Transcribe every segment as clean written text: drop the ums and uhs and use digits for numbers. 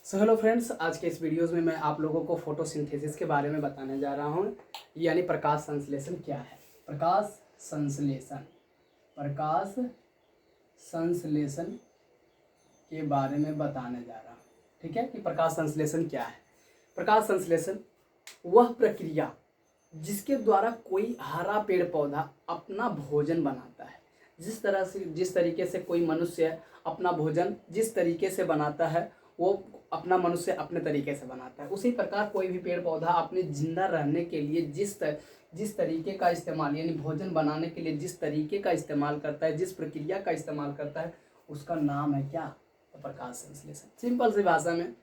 Hello friends, आज के इस वीडियोज़ में मैं आप लोगों को फोटोसिंथेसिस के बारे में बताने जा रहा हूँ। यानी प्रकाश संश्लेषण क्या है। प्रकाश संश्लेषण के बारे में बताने जा रहा हूँ। ठीक है कि प्रकाश संश्लेषण क्या है। प्रकाश संश्लेषण वह प्रक्रिया जिसके द्वारा कोई हरा पेड़ पौधा अपना भोजन बनाता है। जिस तरीके से कोई मनुष्य अपना भोजन जिस तरीके से बनाता है वो अपना मनुष्य अपने तरीके से बनाता है, उसी प्रकार कोई भी पेड़ पौधा अपने जिंदा रहने के लिए जिस तरीके का इस्तेमाल यानी भोजन बनाने के लिए जिस तरीके का इस्तेमाल करता है, जिस प्रक्रिया का इस्तेमाल करता है, उसका नाम है क्या? तो प्रकाश संश्लेषण। सिंपल सी भाषा में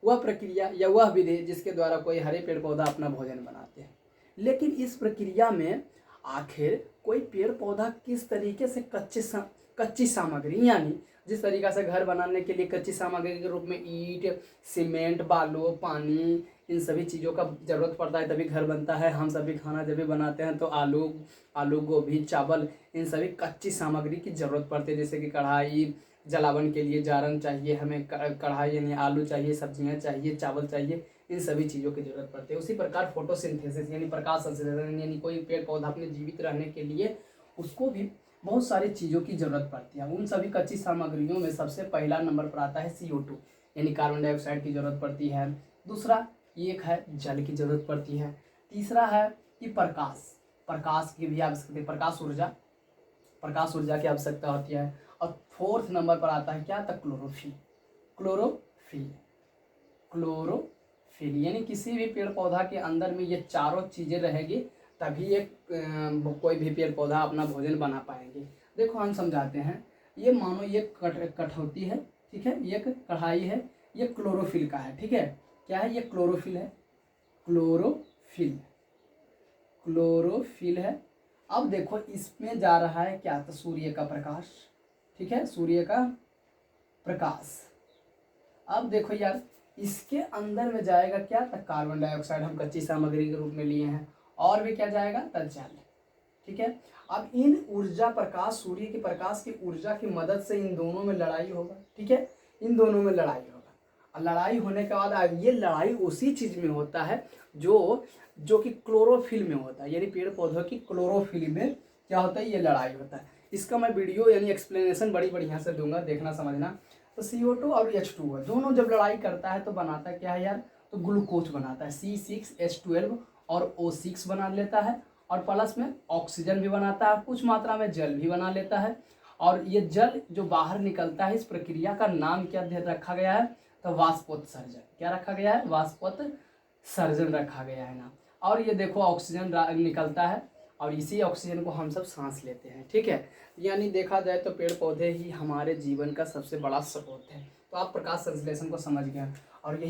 वह प्रक्रिया या वह विधि जिसके द्वारा कोई हरे पेड़ पौधा अपना भोजन बनाते हैं। लेकिन इस प्रक्रिया में आखिर कोई पेड़ पौधा किस तरीके से कच्ची सामग्री यानी जिस तरीक़ा से घर बनाने के लिए कच्ची सामग्री के रूप में ईंट, सीमेंट, बालू, पानी, इन सभी चीज़ों का ज़रूरत पड़ता है तभी घर बनता है। हम सभी खाना जब भी बनाते हैं तो आलू गोभी, चावल, इन सभी कच्ची सामग्री की ज़रूरत पड़ती है। जैसे कि कढ़ाई, जलावन के लिए जारन चाहिए, हमें कढ़ाई यानी आलू चाहिए, सब्जियां चाहिए, चावल चाहिए, इन सभी चीज़ों की ज़रूरत पड़ती है। उसी प्रकार फोटोसिंथेसिस यानी प्रकाश संश्लेषण यानी कोई पेड़ पौधा अपने जीवित रहने के लिए उसको भी बहुत सारी चीज़ों की ज़रूरत पड़ती है। उन सभी कच्ची सामग्रियों में सबसे पहला नंबर पर आता है CO2 यानी कार्बन डाइऑक्साइड की ज़रूरत पड़ती है। दूसरा एक है जल की ज़रूरत पड़ती है। तीसरा है कि प्रकाश की भी आवश्यकता है, प्रकाश ऊर्जा की आवश्यकता होती है। और फोर्थ नंबर पर आता है क्या? तो क्लोरोफिल यानी किसी भी पेड़ पौधा के अंदर में ये चारों चीज़ें रहेगी तभी एक कोई भी पेड़ पौधा अपना भोजन बना पाएंगे। देखो हम समझाते हैं। ये मानो ये कठौती है, ठीक है, ये कढ़ाई है, ये क्लोरोफिल का है, ठीक है। क्या है? ये क्लोरोफिल है, क्लोरोफिल है। अब देखो इसमें जा रहा है क्या? तो सूर्य का प्रकाश, ठीक है, सूर्य का प्रकाश। अब देखो यार इसके अंदर में जाएगा क्या? तो कार्बन डाइऑक्साइड हम कच्ची सामग्री के रूप में लिए हैं। और भी क्या जाएगा? तो जल, ठीक है। अब इन ऊर्जा प्रकाश, सूर्य के प्रकाश की ऊर्जा की मदद से इन दोनों में लड़ाई होगा, ठीक है, इन दोनों में लड़ाई होगा। और लड़ाई होने के बाद ये लड़ाई उसी चीज में होता है जो कि क्लोरोफिल में होता है। यानी पेड़ पौधों की क्लोरोफिल में क्या होता है? ये लड़ाई होता है। इसका मैं वीडियो यानी एक्सप्लेनेशन बड़ी बढ़िया से दूंगा, देखना समझना। तो CO2 और H2O दोनों जब लड़ाई करता है तो बनाता क्या है यार? तो ग्लूकोज बनाता है, C6H12 और O6 बना लेता है। और प्लस में ऑक्सीजन भी बनाता है, कुछ मात्रा में जल भी बना लेता है। और ये जल जो बाहर निकलता है, इस प्रक्रिया का नाम क्या रखा गया है? तो वाष्पोत्सर्जन। क्या रखा गया है? वाष्पोत्सर्जन रखा गया है ना। और ये देखो ऑक्सीजन निकलता है और इसी ऑक्सीजन को हम सब सांस लेते हैं, ठीक है। यानी देखा जाए तो पेड़ पौधे ही हमारे जीवन का सबसे बड़ा स्रोत है। तो आप प्रकाश संश्लेषण को समझ गए। और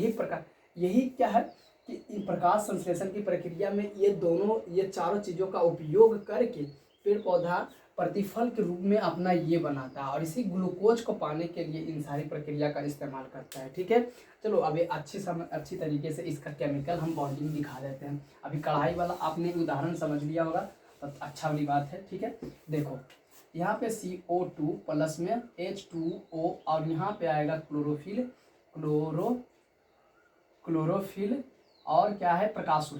यही क्या है कि प्रकाश संश्लेषण की प्रक्रिया में ये चारों चीज़ों का उपयोग करके पेड़ पौधा प्रतिफल के रूप में अपना ये बनाता है और इसी ग्लूकोज को पाने के लिए इन सारी प्रक्रिया का इस्तेमाल करता है, ठीक है। चलो अभी अच्छी तरीके से इसका केमिकल हम बॉन्डिंग दिखा देते हैं। अभी कढ़ाई वाला आपने उदाहरण समझ लिया होगा तो अच्छा वाली बात है, ठीक है। देखो यहाँ पे CO2 प्लस में H2O और यहाँ पे आएगा क्लोरोफिल और क्या है? प्रकाश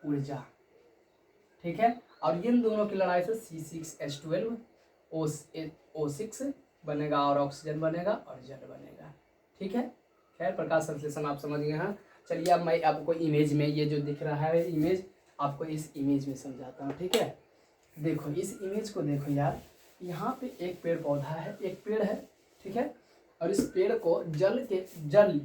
ऊर्जा, ठीक है। और इन दोनों की लड़ाई से C6H12 O6 बनेगा और ऑक्सीजन बनेगा और जल बनेगा, ठीक है। खैर प्रकाश संश्लेषण आप समझ गए हैं। चलिए अब मैं आपको इमेज में ये जो दिख रहा है इमेज, आपको इस इमेज में समझाता हूँ, ठीक है। देखो इस इमेज को देखो यार, यहाँ पे एक पेड़ पौधा है, एक पेड़ है, ठीक है। और इस पेड़ को जल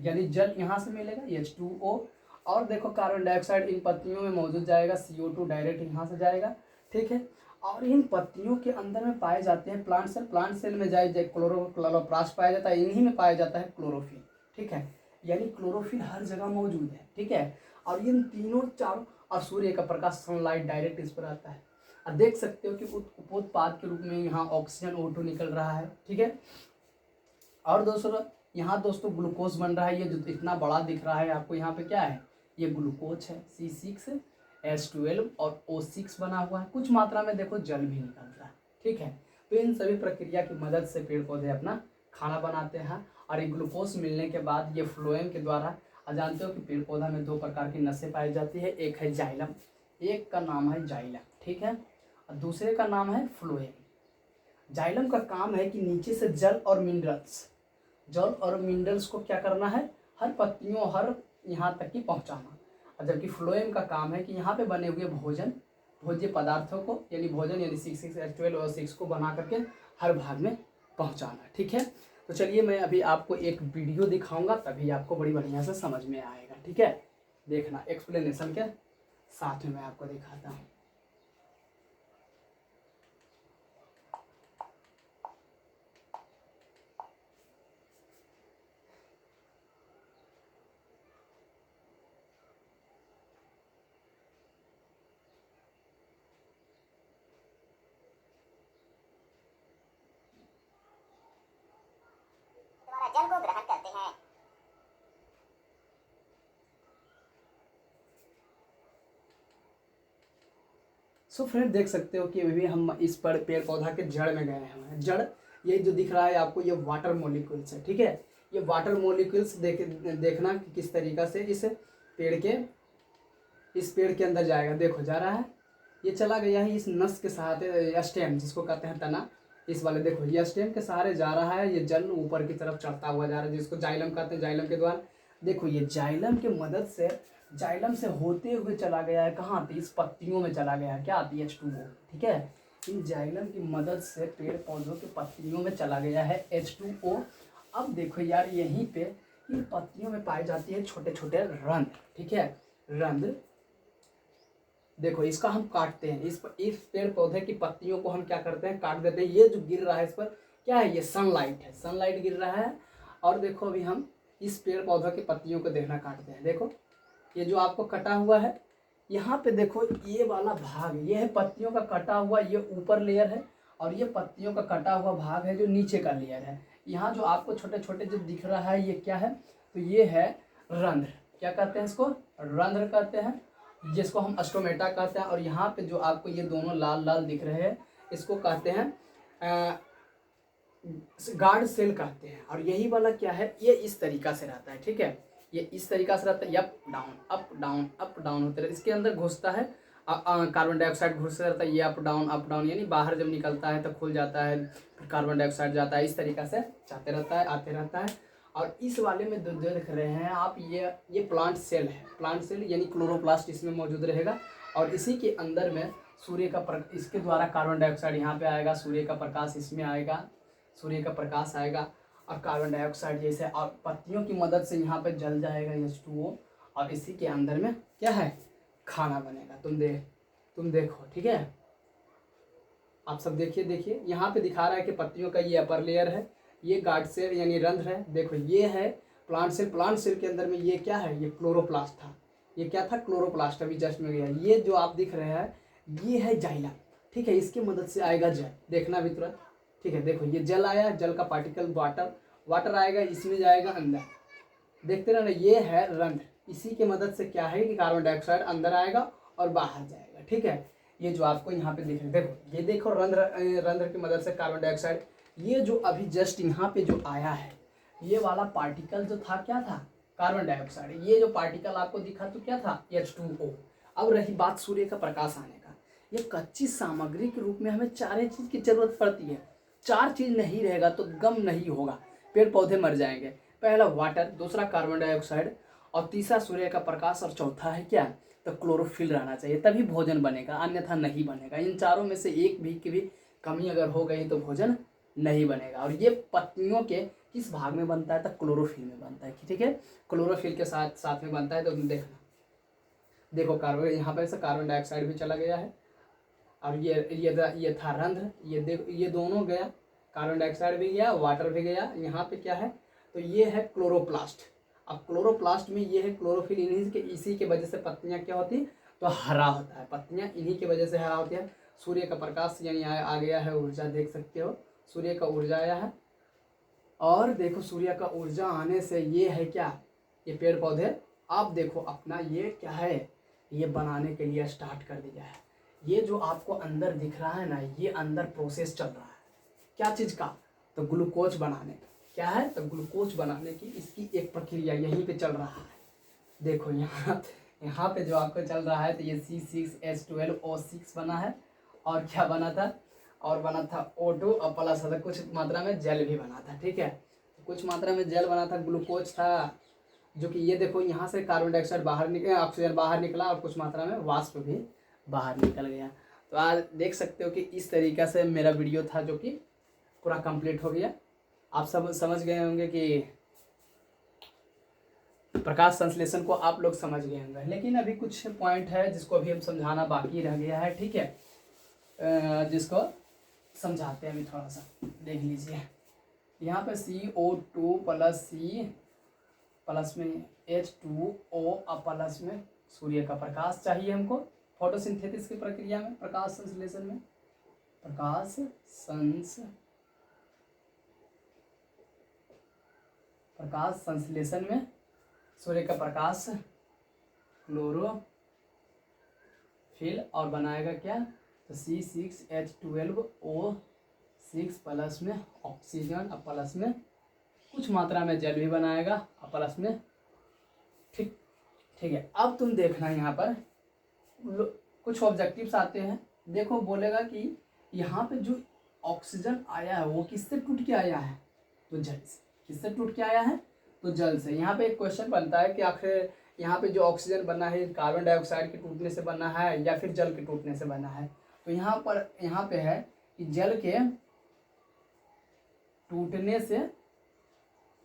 यानी जल यहाँ से मिलेगा H2O और देखो कार्बन डाइऑक्साइड इन पत्तियों में मौजूद जाएगा, CO2 डायरेक्ट यहाँ से जाएगा, ठीक है। और इन पत्तियों के अंदर में पाए जाते हैं प्लांट सेल में जाए क्लोरोप्लास्ट पाया जाता है, इन्हीं में पाया जाता है क्लोरोफिल, ठीक है। यानी क्लोरोफिल हर जगह मौजूद है, ठीक है। और इन तीनों चारों और सूर्य का प्रकाश सनलाइट डायरेक्ट इस पर आता है। और देख सकते हो कि उपोत्पाद के रूप में यहाँ ऑक्सीजन O2 निकल रहा है, ठीक है। और दोस्तों ग्लूकोज बन रहा है। ये जो इतना बड़ा दिख रहा है आपको, यहाँ पे क्या है? ये ग्लूकोज है, C6H12 और O6 बना हुआ है। कुछ मात्रा में देखो जल भी निकल रहा है, ठीक है। तो इन सभी प्रक्रिया की मदद से पेड़ पौधे अपना खाना बनाते हैं। और ये ग्लूकोज मिलने के बाद ये फ्लोएम के द्वारा, जानते हो कि पेड़ पौधा में 2 प्रकार की नसें पाई जाती है, एक है जाइलम, एक का नाम है जाइलम, ठीक है, और दूसरे का नाम है फ्लोएम। जाइलम का काम है कि नीचे से जल और मिनरल्स को क्या करना है, हर पत्तियों, हर यहाँ तक कि पहुँचाना। और जबकि फ्लोएम का काम है कि यहाँ पे बने हुए भोज्य पदार्थों को, यानी भोजन यानी C6H12O6 को बना करके हर भाग में पहुँचाना, ठीक है। तो चलिए मैं अभी आपको एक वीडियो दिखाऊंगा, तभी आपको बड़ी बढ़िया से समझ में आएगा, ठीक है। देखना, एक्सप्लेनेशन के साथ में मैं आपको दिखाता हूँ। जल को ग्रहण करते हैं। सो फ्रेंड, देख सकते हो कि अभी हम इस पर पेड़ पौधा के जड़ में गए हैं। जड़, ये जो दिख रहा है आपको, ये वाटर मॉलिक्यूल्स है, ठीक है। ये वाटर मॉलिक्यूल्स देखना कि किस तरीका से इस पेड़ के अंदर जाएगा। देखो, जा रहा है, ये चला गया है इस नस के सहारे, स्टेम जिसको कहते हैं तना, इस वाले, देखो ये स्टेम के सहारे जा रहा है, ये जल ऊपर की तरफ चढ़ता हुआ जा रहा है, जिसको जाइलम कहते हैं। जाइलम के द्वारा देखो, ये जाइलम के मदद से, जाइलम से होते हुए चला गया है, कहाँ आती है, इस पत्तियों में चला गया है, क्या आती है, H2O, ठीक है। इन जाइलम की मदद से पेड़ पौधों के पत्तियों में चला गया है H2O। अब देखो यार, यहीं पे इन पत्तियों में पाई जाती है छोटे छोटे रंध्र, ठीक है, रंध्र। देखो, इसका हम काटते हैं, इस पेड़ पौधे की पत्तियों को हम क्या करते हैं, काट देते हैं। ये जो गिर रहा है इस पर क्या है, ये सनलाइट है, सनलाइट गिर रहा है। और देखो, अभी हम इस पेड़ पौधों की पत्तियों को देखना काटते हैं। देखो, ये जो आपको कटा हुआ है, यहाँ पे देखो, ये वाला भाग, ये है पत्तियों का कटा हुआ, ये ऊपर लेयर है, और ये पत्तियों का कटा हुआ भाग है जो नीचे का लेयर है। यहाँ जो आपको छोटे छोटे जो दिख रहा है, ये क्या है, तो ये है रंध्र। क्या कहते हैं इसको, रंध्र कहते हैं, जिसको हम स्टोमेटा कहते हैं। और यहाँ पे जो आपको ये दोनों लाल लाल दिख रहे हैं, इसको कहते हैं गार्ड सेल कहते हैं। और यही वाला क्या है, ये इस तरीका से रहता है, ठीक है, ये इस तरीका से रहता है, up down up down up down होते रहते। इसके अंदर घुसता है कार्बन डाइऑक्साइड, घुसता रहता है, ये अप डाउन, यानी बाहर जब निकलता है तो खुल जाता है, फिर कार्बन डाइऑक्साइड जाता है, इस तरीका से जाते रहता है, आते रहता है। और इस वाले में जो देख रहे हैं आप, ये प्लांट सेल है, प्लांट सेल यानी क्लोरोप्लास्ट इसमें मौजूद रहेगा। और इसी के अंदर में सूर्य का इसके द्वारा कार्बन डाइऑक्साइड यहाँ पे आएगा, सूर्य का प्रकाश इसमें आएगा, सूर्य का प्रकाश आएगा, और कार्बन डाइऑक्साइड जैसे, और पत्तियों की मदद से यहाँ पे जल जाएगा H2O। और इसी के अंदर में क्या है, खाना बनेगा। तुम देखो, ठीक है, आप सब देखिए, यहाँ पे दिखा रहा है कि पत्तियों का ये अपर लेयर है, ये गार्ड सेल यानी रंध्र है। देखो, ये है प्लांट सेल के अंदर में ये क्या है, ये क्लोरोप्लास्ट था, ये क्या था, क्लोरोप्लास्ट, अभी जस्ट में गया। ये जो आप दिख रहे हैं, ये है जाइलम, ठीक है, इसकी मदद से आएगा जल, देखना भी तुरंत, ठीक है। देखो, ये जल आया, जल का पार्टिकल वाटर आएगा, इसमें जाएगा अंदर, देखते रहना, ये है रंध्र। इसी के मदद से क्या है कि कार्बन डाइऑक्साइड अंदर आएगा और बाहर जाएगा, ठीक है। ये जो आपको यहाँ पे दिख रहा है, देखो, ये देखो, रंध्र की मदद से कार्बन डाइऑक्साइड, ये जो अभी जस्ट यहाँ पे जो आया है, ये वाला पार्टिकल जो था, क्या था, कार्बन डाइऑक्साइड। ये जो पार्टिकल आपको दिखा तो क्या था, H2O। अब रही बात सूर्य का प्रकाश आने का, ये कच्ची सामग्री के रूप में हमें 4 चीज़ की जरूरत पड़ती है। 4 चीज़ नहीं रहेगा तो गम नहीं होगा, पेड़ पौधे मर जाएंगे। पहला वाटर, दूसरा कार्बन डाइऑक्साइड, और तीसरा सूर्य का प्रकाश, और चौथा है क्या, तो क्लोरोफिल रहना चाहिए, तभी भोजन बनेगा, अन्यथा नहीं बनेगा। इन चारों में से एक भी की भी कमी अगर हो गई तो भोजन नहीं बनेगा। और ये पत्तियों के किस भाग में बनता है, तो क्लोरोफिल में बनता है, ठीक है, क्लोरोफिल के साथ में बनता है। तो देखना, देखो, कार्बन, यहाँ पर से कार्बन डाइऑक्साइड भी चला गया है, और ये था रंध्र, ये दोनों गया, कार्बन डाइऑक्साइड भी गया, वाटर भी गया। यहाँ पे क्या है, तो ये है क्लोरोप्लास्ट। अब क्लोरोप्लास्ट में ये है क्लोरोफिल, इसी के वजह से पत्तियाँ क्या होती है, तो हरा होता है, पत्तियाँ इन्हीं की वजह से हरा होती है। सूर्य का प्रकाश यानी आ गया है, ऊर्जा देख सकते हो, सूर्य का ऊर्जा आया है। और देखो, सूर्य का ऊर्जा आने से ये है क्या, ये पेड़ पौधे, आप देखो अपना ये क्या है, ये बनाने के लिए स्टार्ट कर दिया है। ये जो आपको अंदर दिख रहा है ना, ये अंदर प्रोसेस चल रहा है, क्या चीज़ का, तो ग्लूकोज बनाने का, क्या है, तो ग्लूकोज बनाने की इसकी एक प्रक्रिया यहीं पे चल रहा है। देखो यहाँ पे जो आपको चल रहा है, तो ये C6H12O6 बना है, और क्या बना था, और बना था O2 और प्लस था, कुछ मात्रा में जल भी बना था। ठीक है, कुछ मात्रा में जल बना था, ग्लूकोज था, जो कि ये देखो यहाँ से कार्बन डाइऑक्साइड बाहर निकला, ऑक्सीजन बाहर निकला, और कुछ मात्रा में वाष्प भी बाहर निकल गया। तो आज देख सकते हो कि इस तरीक़े से मेरा वीडियो था, जो कि पूरा कंप्लीट हो गया। आप सब समझ गए होंगे कि प्रकाश संश्लेषण को आप लोग समझ गए होंगे, लेकिन अभी कुछ पॉइंट है जिसको अभी हम समझाना बाकी रह गया है। ठीक है, जिसको समझाते हैं अभी, थोड़ा सा देख लीजिए। यहाँ पे CO2 प्लस C प्लस में H2O और प्लस में सूर्य का प्रकाश चाहिए हमको फोटोसिंथेसिस की प्रक्रिया में, प्रकाश संश्लेषण में। प्रकाश संश्लेषण में सूर्य का प्रकाश क्लोरोफिल और बनाएगा क्या, तो C6H12O6 प्लस में ऑक्सीजन और प्लस में कुछ मात्रा में जल भी बनाएगा और प्लस में, ठीक है। अब तुम देखना यहाँ पर कुछ ऑब्जेक्टिव्स आते हैं। देखो बोलेगा कि यहाँ पे जो ऑक्सीजन आया है वो किससे टूट के आया है, तो जल से। किससे टूट के आया है, तो जल से। यहाँ पे एक क्वेश्चन बनता है कि आखिर यहाँ पे जो ऑक्सीजन बना है कार्बन डाइऑक्साइड के टूटने से बना है या फिर जल के टूटने से बना है। तो यहाँ पे है कि जल के टूटने से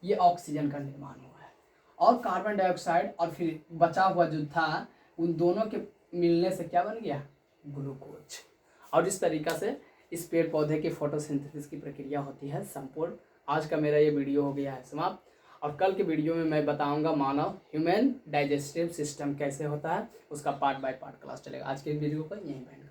ये ऑक्सीजन का निर्माण हुआ है, और कार्बन डाइऑक्साइड और फिर बचा हुआ जो था, उन दोनों के मिलने से क्या बन गया, ग्लूकोज। और इस तरीक़ा से इस पेड़ पौधे की फोटोसिंथेसिस की प्रक्रिया होती है संपूर्ण। आज का मेरा ये वीडियो हो गया है समाप्त, और कल के वीडियो में मैं बताऊंगा मानव ह्यूमन डाइजेस्टिव सिस्टम कैसे होता है, उसका पार्ट बाय पार्ट क्लास चलेगा। आज के वीडियो पर यहीं बैंड